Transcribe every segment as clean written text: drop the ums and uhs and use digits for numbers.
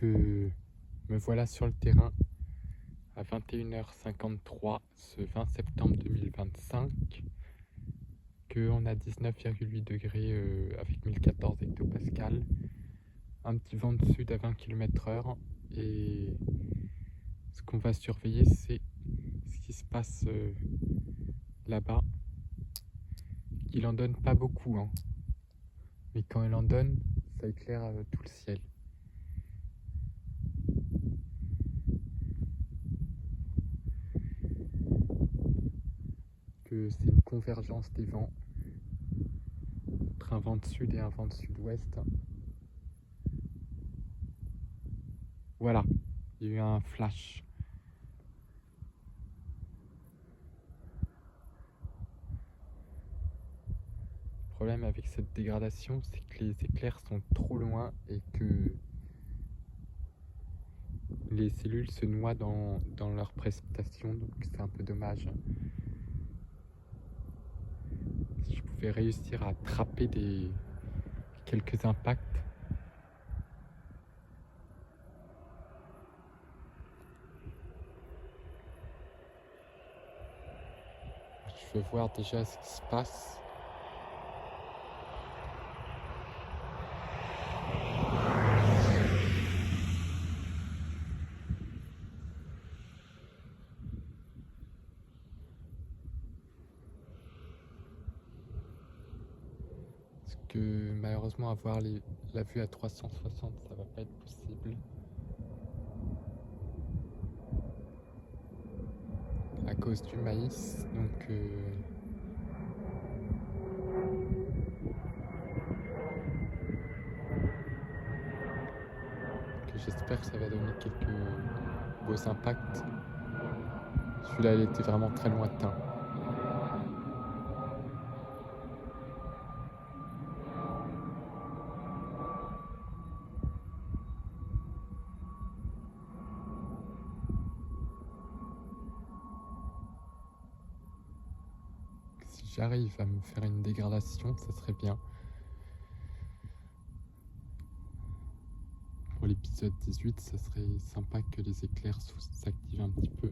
me voilà sur le terrain à 21h53 ce 20 septembre 2025, qu'on a 19,8 degrés avec 1014 hectopascales, un petit vent de sud à 20 km/h, et ce qu'on va surveiller, c'est ce qui se passe là-bas. Il en donne pas beaucoup, hein, mais quand il en donne, ça éclaire tout le ciel. C'est une convergence des vents entre un vent de sud et un vent de sud-ouest. Voilà, il y a eu un flash. Le problème avec cette dégradation, c'est que les éclairs sont trop loin et que les cellules se noient dans leurs précipitations, donc c'est un peu dommage. Si je pouvais réussir à attraper quelques impacts. Je veux voir déjà ce qui se passe. Parce que malheureusement avoir la vue à 360, ça va pas être possible. À cause du maïs, donc j'espère que ça va donner quelques beaux impacts. Celui-là, il était vraiment très lointain. Si j'arrive à me faire une dégradation, ça serait bien. Pour l'épisode 18, ça serait sympa que les éclairs s'activent un petit peu.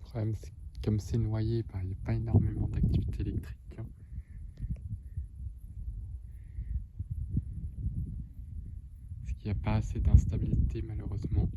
Le problème, c'est que comme c'est noyé, il n'y a pas énormément d'activité électrique. Parce qu'il n'y a pas assez d'instabilité, malheureusement.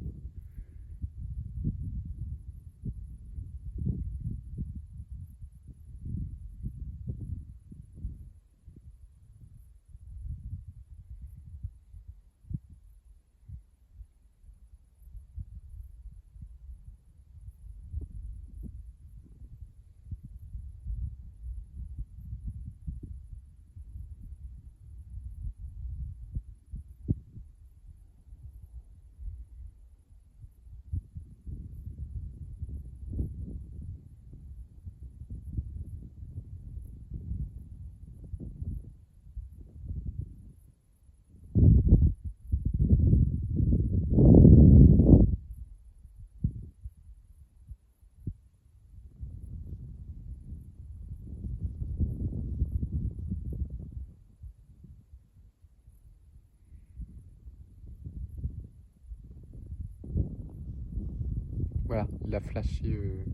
Voilà, il a flashé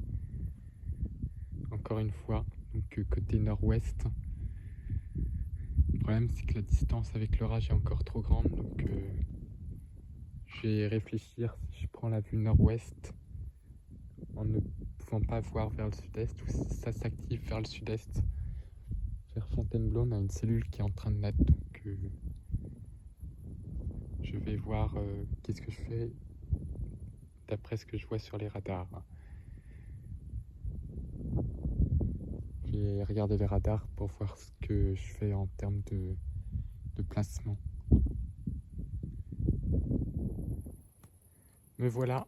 encore une fois, donc côté nord-ouest. Le problème, c'est que la distance avec l'orage est encore trop grande, donc je vais réfléchir si je prends la vue nord-ouest en ne pouvant pas voir vers le sud-est, ou si ça s'active vers le sud-est. Vers Fontainebleau, on a une cellule qui est en train de naître, donc je vais voir qu'est-ce que je fais d'après ce que je vois sur les radars. et regarder les radars pour voir ce que je fais en termes de placement. Me voilà.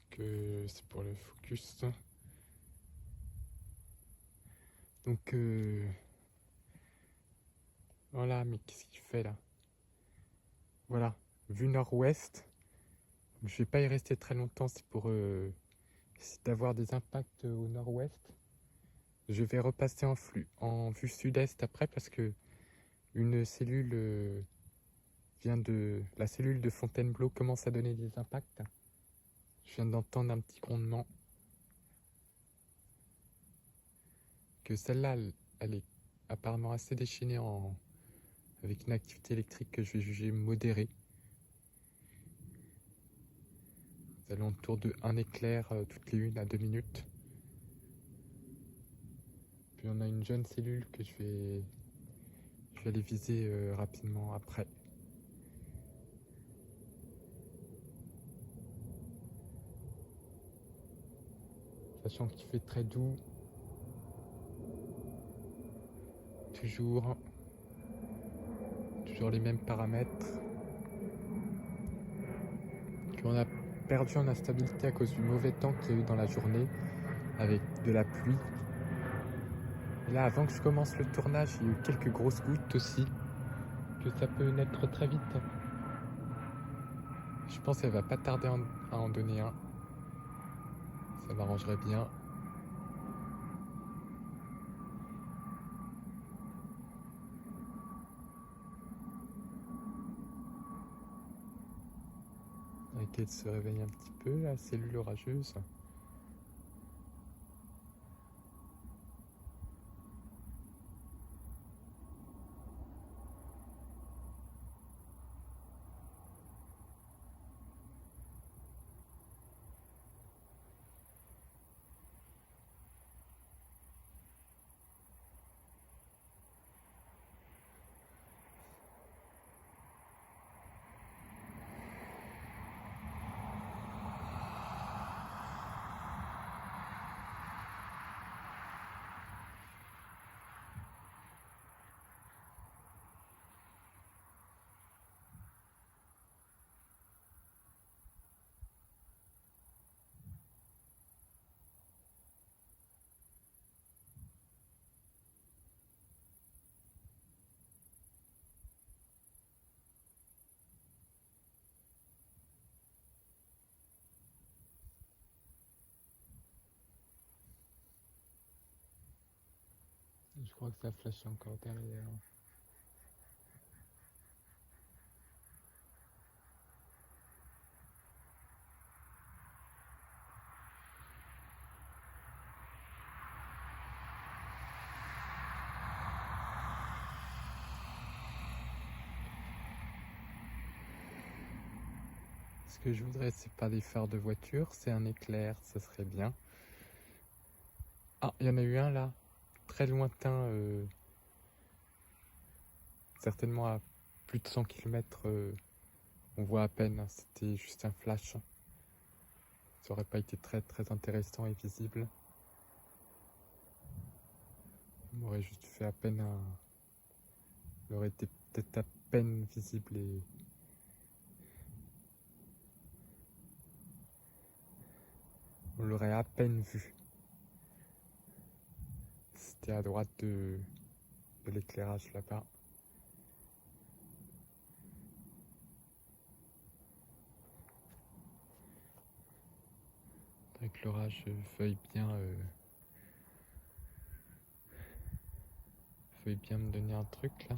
Que c'est pour le focus. Donc voilà, mais qu'est-ce qu'il fait là? Voilà, vue nord-ouest. Je vais pas y rester très longtemps, c'est pour essayer d'avoir des impacts au nord-ouest. Je vais repasser en vue sud-est après parce que une cellule la cellule de Fontainebleau commence à donner des impacts. Je viens d'entendre un petit grondement. Que celle-là, elle est apparemment assez déchaînée avec une activité électrique que je vais juger modérée. Aux alentours de 1 éclair toutes les 1 à 2 minutes. Puis on a une jeune cellule que je vais aller viser rapidement après. Sachant qu'il fait très doux. Toujours les mêmes paramètres. Qu'on a perdu en instabilité à cause du mauvais temps qu'il y a eu dans la journée avec de la pluie. Et là, avant que je commence le tournage, il y a eu quelques grosses gouttes aussi, que ça peut naître très vite. Je pense qu'elle va pas tarder à en donner un. Ça m'arrangerait bien. Arrêter de se réveiller un petit peu, la cellule orageuse. Je crois que ça flash encore derrière. Ce que je voudrais, c'est pas des phares de voiture, c'est un éclair, ça serait bien. Ah, il y en a eu un là, très lointain, certainement à plus de 100 km, on voit à peine, hein, c'était juste un flash. Ça aurait pas été très très intéressant et visible. On aurait juste fait à peine un... Il aurait été peut-être à peine visible et... On l'aurait à peine vu. C'était à droite de l'éclairage là-bas. Avec l'orage veuille bien me donner un truc là.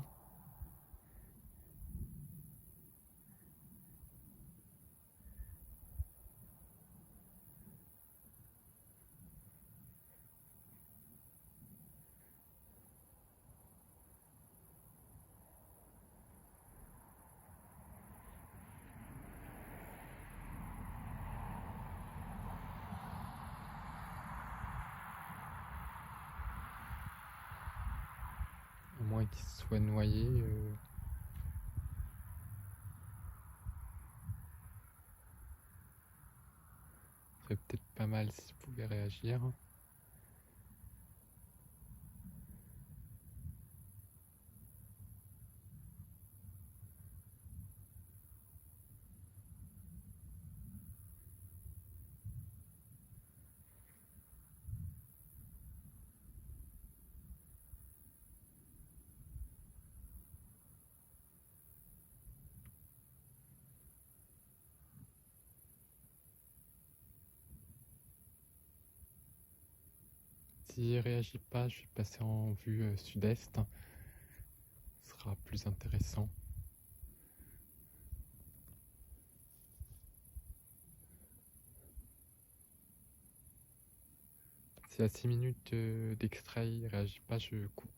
À moins qu'il soit noyé. Ce serait peut-être pas mal s'il pouvait réagir. s'il réagit pas, je vais passer en vue sud-est. Ce sera plus intéressant. Si à 6 minutes d'extrait il réagit pas, je coupe.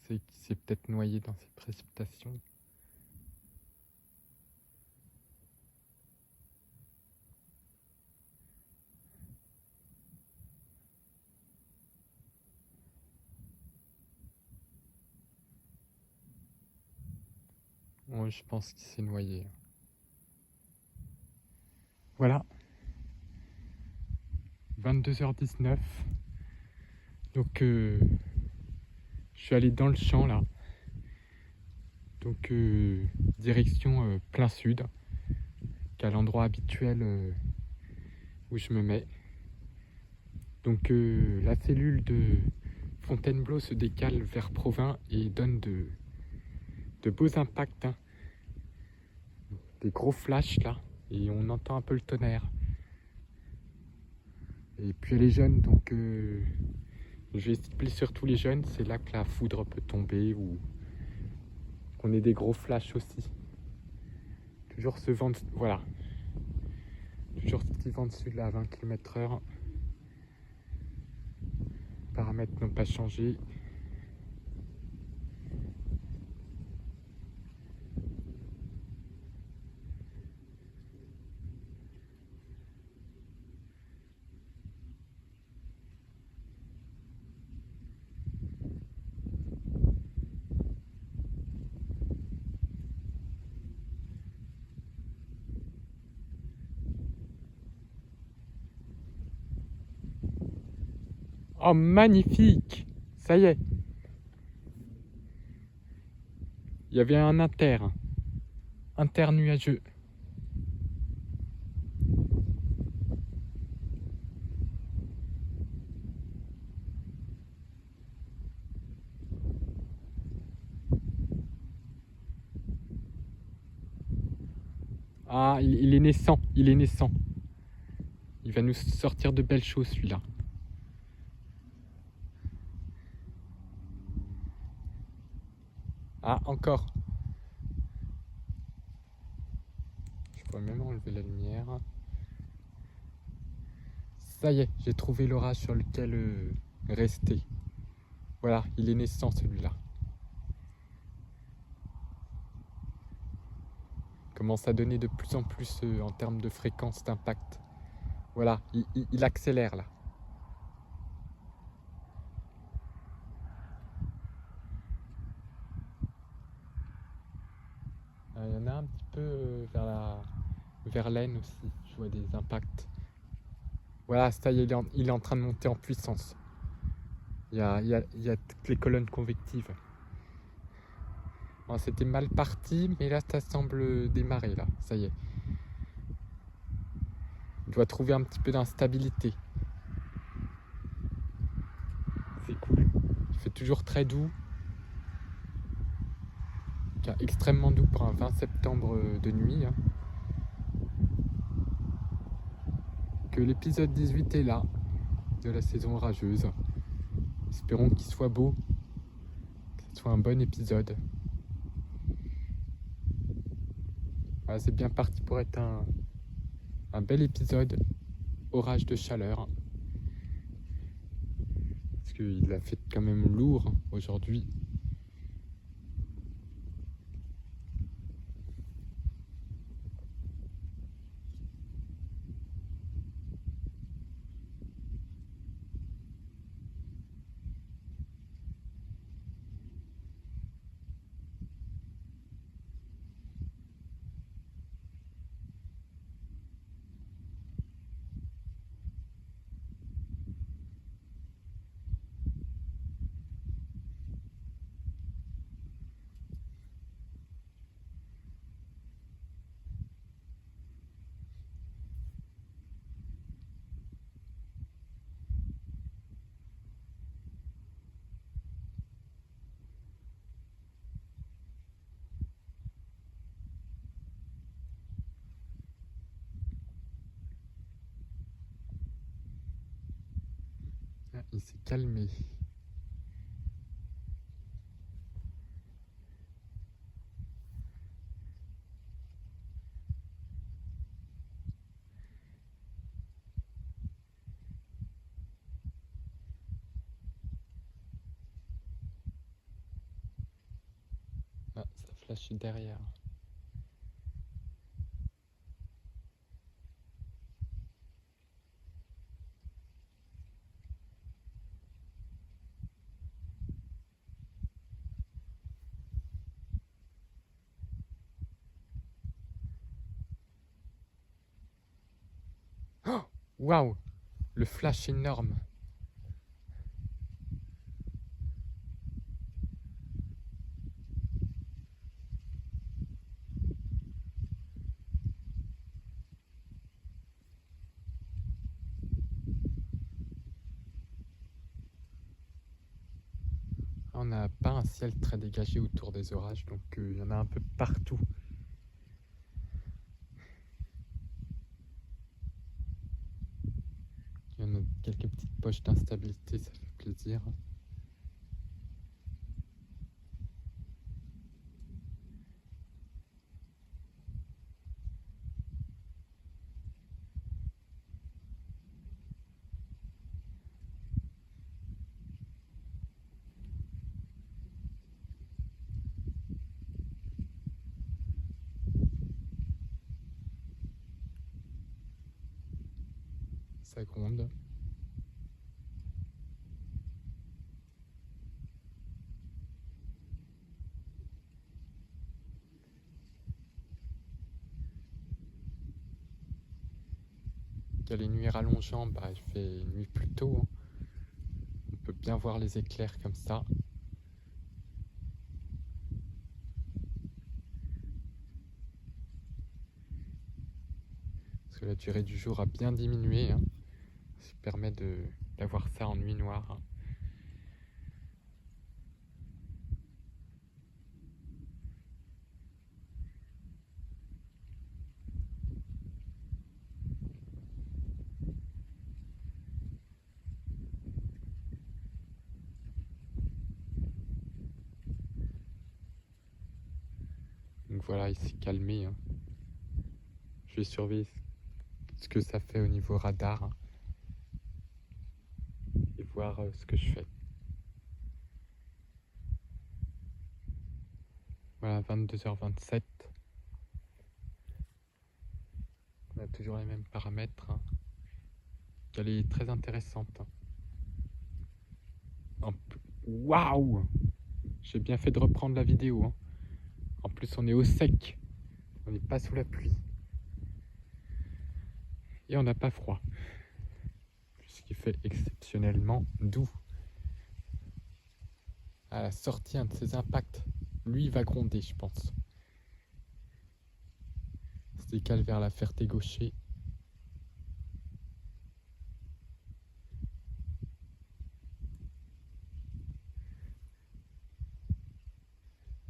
C'est qu'il s'est peut-être noyé dans ses précipitations. Ouais, je pense qu'il s'est noyé. Voilà. 22h19. Donc je suis allé dans le champ là. Donc direction plein sud, qui est l'endroit habituel où je me mets. Donc la cellule de Fontainebleau se décale vers Provins et donne de beaux impacts, hein. Des gros flashs là, et on entend un peu le tonnerre. Et puis elle est jeune, donc je vais cibler surtout les jeunes, c'est là que la foudre peut tomber ou qu'on ait des gros flashs aussi. Toujours ce vent, voilà. Toujours ce petit vent de sud là à 20 km/h. Paramètres n'ont pas changé. Oh, magnifique! Ça y est. Il y avait un internuageux. Ah, il est naissant, il est naissant. Il va nous sortir de belles choses, celui-là. Ah, encore. Je pourrais même enlever la lumière. Ça y est, j'ai trouvé l'orage sur lequel rester. Voilà, il est naissant, celui-là. Commence à donner de plus en plus en termes de fréquence d'impact. Voilà, il accélère là. Il y en a un petit peu vers l'Aisne aussi, je vois des impacts. Voilà, ça y est, il est en train de monter en puissance. Il y a toutes les colonnes convectives. Bon, c'était mal parti, mais là ça semble démarrer là, ça y est. Il doit trouver un petit peu d'instabilité. C'est cool. Il fait toujours très doux. Extrêmement doux pour un 20 septembre de nuit. Hein. Que l'épisode 18 est là, de la saison orageuse. Espérons qu'il soit beau, que ce soit un bon épisode. Voilà, c'est bien parti pour être un bel épisode, orage de chaleur. Parce qu'il a fait quand même lourd aujourd'hui. Ah, il s'est calmé. Ah, ça flash derrière. Oh, waouh, le flash énorme. On n'a pas un ciel très dégagé autour des orages, donc il y en a un peu partout. Il y en a quelques petites poches d'instabilité, ça fait plaisir. Ça gronde. Il y a les nuits rallongeantes, bah, il fait nuit plus tôt. Hein. On peut bien voir les éclairs comme ça. Parce que la durée du jour a bien diminué. Hein. Ça permet d'avoir ça en nuit noire. Hein. Donc voilà, il s'est calmé. Hein. Je vais surveiller ce que ça fait au niveau radar. Hein. Et voir ce que je fais. Voilà, 22h27. On a toujours les mêmes paramètres. Hein. Elle est très intéressante. Waouh! J'ai bien fait de reprendre la vidéo. Hein. En plus, on est au sec. On n'est pas sous la pluie. Et on n'a pas froid. Ce qui fait exceptionnellement doux. À la sortie, un de ses impacts, lui va gronder, je pense. Il se décale vers la Ferté-Gaucher.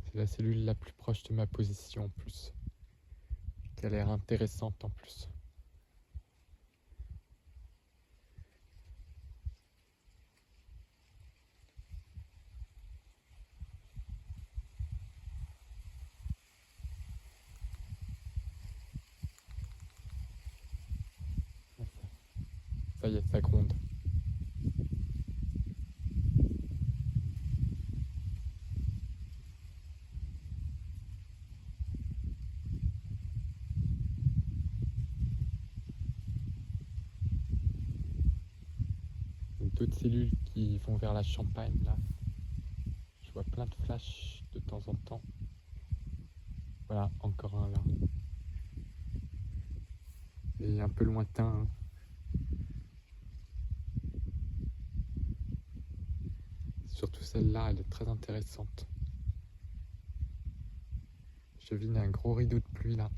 C'est la cellule la plus proche de ma position en plus. Qui a l'air intéressante en plus. Ça y est, ça gronde. D'autres cellules qui vont vers la Champagne là. Je vois plein de flashs de temps en temps. Voilà, encore un là. Et un peu lointain. Hein. Surtout celle-là, elle est très intéressante. Je devine un gros rideau de pluie là.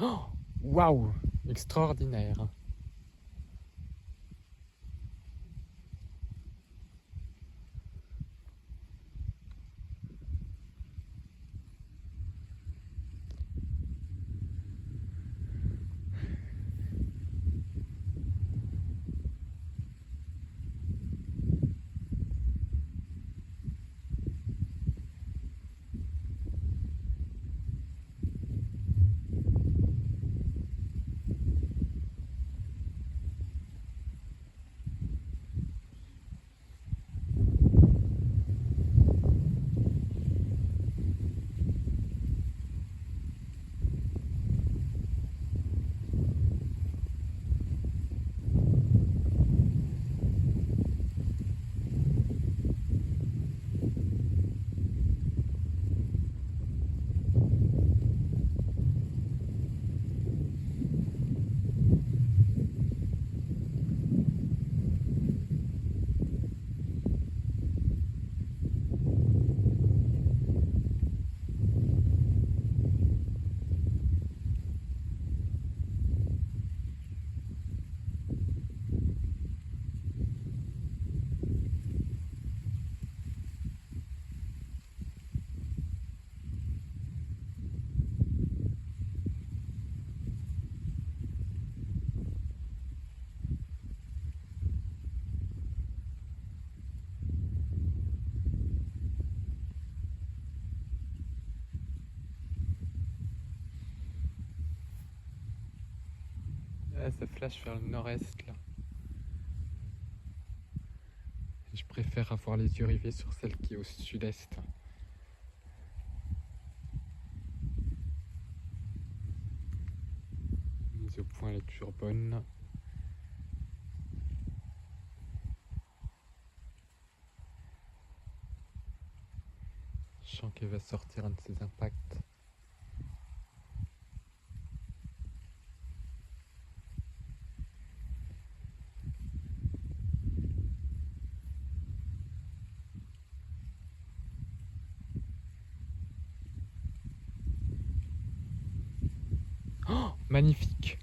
Oh, waouh, extraordinaire. Ah, ça flash vers le nord-est là. Je préfère avoir les yeux rivés sur celle qui est au sud-est. Mise au point, elle est toujours bonne. Je sens qu'elle va sortir un de ses impacts. Oh, magnifique!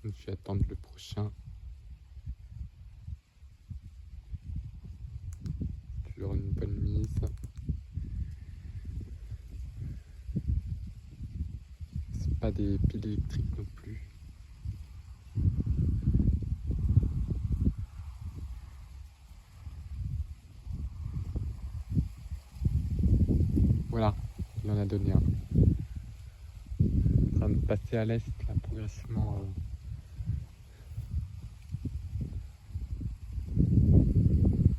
Je vais attendre le prochain. Toujours une bonne mise. C'est pas des piles électriques non plus. Voilà, il en a donné un. En train de passer à l'est là progressivement.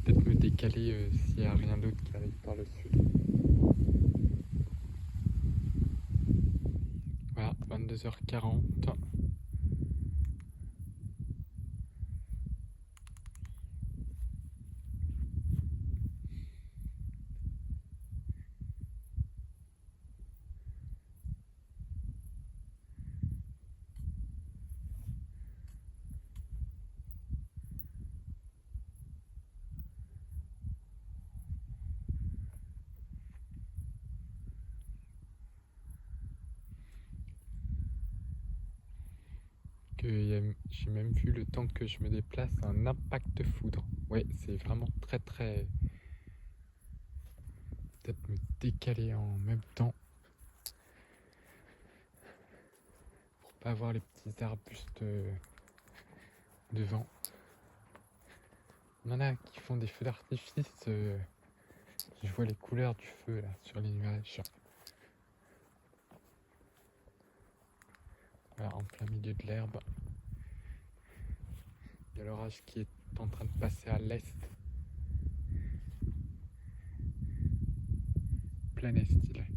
Peut-être me décaler s'il n'y a rien d'autre qui arrive par le sud. Voilà, 22h40. J'ai même vu le temps que je me déplace un impact de foudre. Ouais, c'est vraiment très très... Peut-être me décaler en même temps pour pas avoir les petits arbustes devant. Il y en a qui font des feux d'artifice. Je vois les couleurs du feu là sur les nuages. Voilà, en plein milieu de l'herbe. Il y a l'orage qui est en train de passer à l'est. Plein est il est.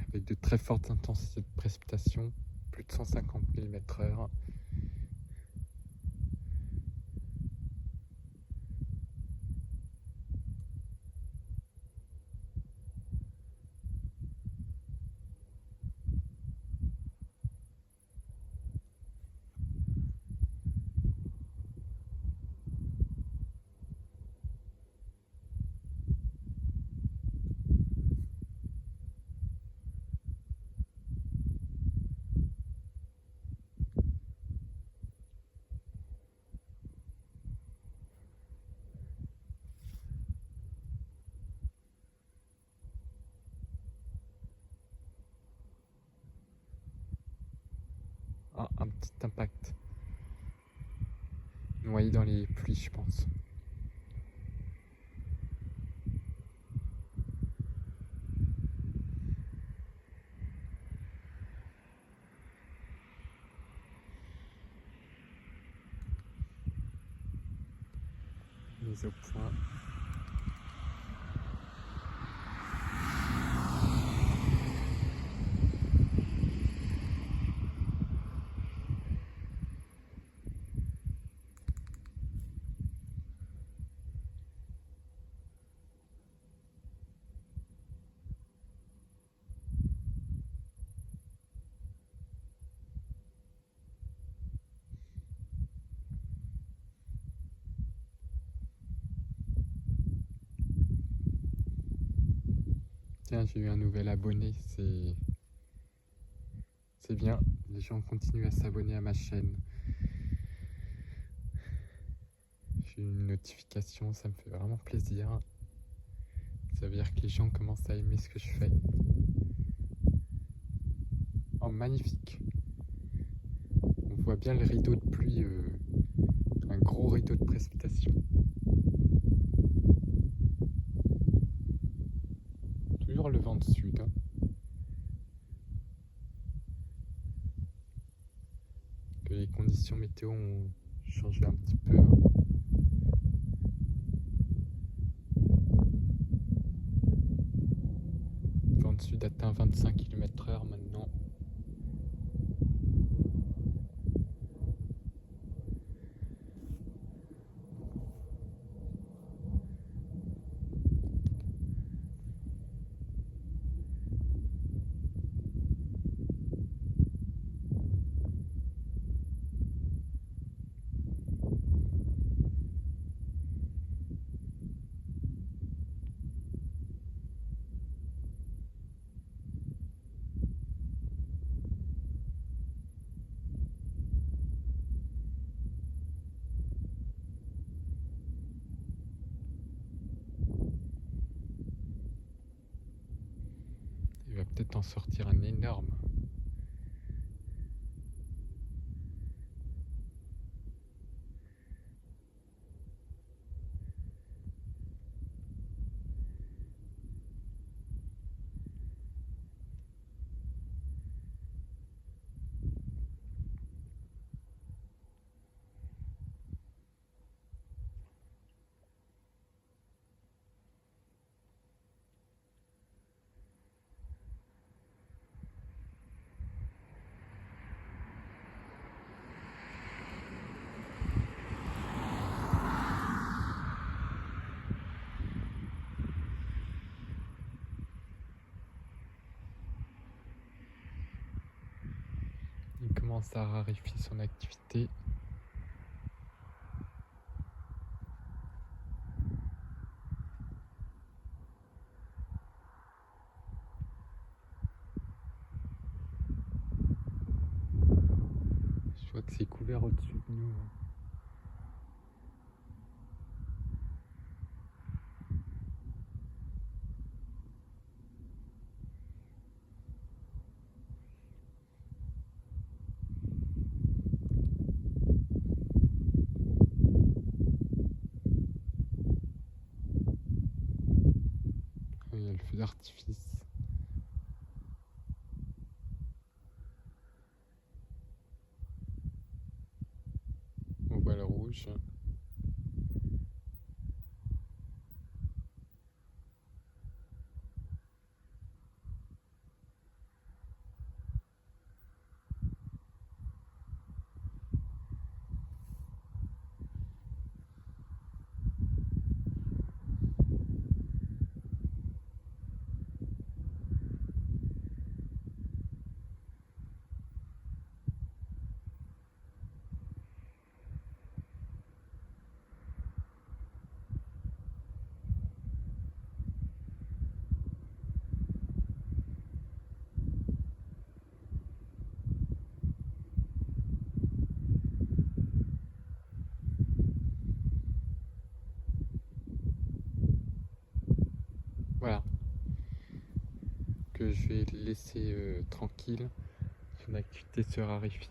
Avec de très fortes intensités de précipitation, plus de 150 mm/h. Ah, un petit impact. Noyé dans les pluies, je pense. Mise au point. Tiens, j'ai eu un nouvel abonné, c'est bien. Les gens continuent à s'abonner à ma chaîne. J'ai eu une notification, ça me fait vraiment plaisir. Ça veut dire que les gens commencent à aimer ce que je fais. Oh, magnifique. On voit bien le rideau de pluie, un gros rideau de précipitation. Toujours le vent de sud. Hein. Que les conditions météo ont changé un petit peu. Hein. Le vent de sud atteint 25 km/h maintenant. peut-être en sortir un énorme. Il commence à raréfier son activité. Je vois que c'est couvert au-dessus de nous. Il y a le feu d'artifice. On voit le rouge. Voilà. Que je vais le laisser tranquille. Son activité se raréfie.